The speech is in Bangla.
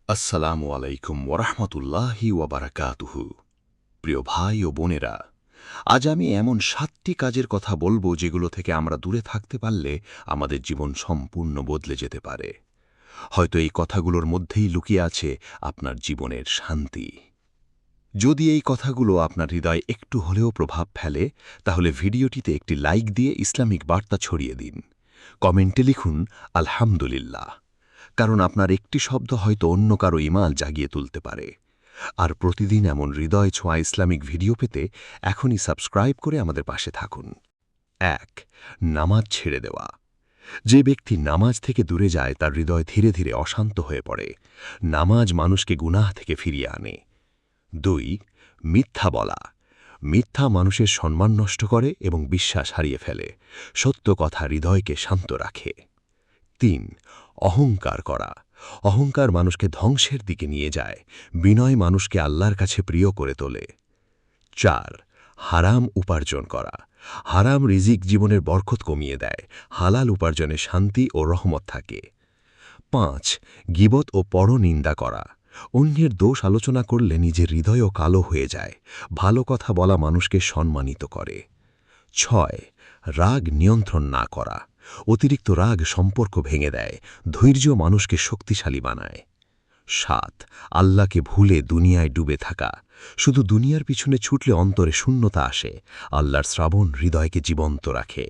আসসালামু আলাইকুম ওরহমতুল্লাহি ওয়াবারাকাতুহু। প্রিয় ভাই ও বোনেরা, আজ আমি এমন ৭টি কাজের কথা বলবো যেগুলো থেকে আমরা দূরে থাকতে পারলে আমাদের জীবন সম্পূর্ণ বদলে যেতে পারে। হয়তো এই কথাগুলোর মধ্যেই লুকিয়ে আছে আপনার জীবনের শান্তি। যদি এই কথাগুলো আপনার হৃদয়ে একটু হলেও প্রভাব ফেলে, তাহলে ভিডিওটিতে একটি লাইক দিয়ে ইসলামিক বার্তা ছড়িয়ে দিন। কমেন্টে লিখুন আলহামদুলিল্লাহ, কারণ আপনার একটি শব্দ হয়তো অন্য কারো ঈমান জাগিয়ে তুলতে পারে। আর প্রতিদিন এমন হৃদয় ছোঁয়া ইসলামিক ভিডিও পেতে এখনই সাবস্ক্রাইব করে আমাদের পাশে থাকুন। ১. নামাজ ছেড়ে দেওয়া। যে ব্যক্তি নামাজ থেকে দূরে যায় তার হৃদয় ধীরে ধীরে অশান্ত হয়ে পড়ে। নামাজ মানুষকে গুনাহ থেকে ফিরিয়ে আনে। ২. মিথ্যা বলা। মিথ্যা মানুষের সম্মান নষ্ট করে এবং বিশ্বাস হারিয়ে ফেলে। সত্য কথা হৃদয়কে শান্ত রাখে। ৩. অহংকার করা। অহংকার মানুষকে ধ্বংসের দিকে নিয়ে যায়। বিনয় মানুষকে আল্লাহর কাছে প্রিয় করে তোলে। ৪. হারাম উপার্জন করা। হারাম রিজিক জীবনের বরকত কমিয়ে দেয়। হালাল উপার্জনে শান্তি ও রহমত থাকে। ৫. গীবত ও পরনিন্দা করা। অন্যের দোষ আলোচনা করলে নিজের হৃদয়ও কালো হয়ে যায়। ভালো কথা বলা মানুষকে সম্মানিত করে। ৬. রাগ নিয়ন্ত্রণ না করা। অতিরিক্ত রাগ সম্পর্ক ভেঙে দেয়। ধৈর্য মানুষকে শক্তিশালী বানায়। ৭. আল্লাহকে ভুলে দুনিয়ায় ডুবে থাকা। শুধু দুনিয়ার পিছনে ছুটলে অন্তরে শূন্যতা আসে। আল্লাহর শ্রাবণ হৃদয়কে জীবন্ত রাখে।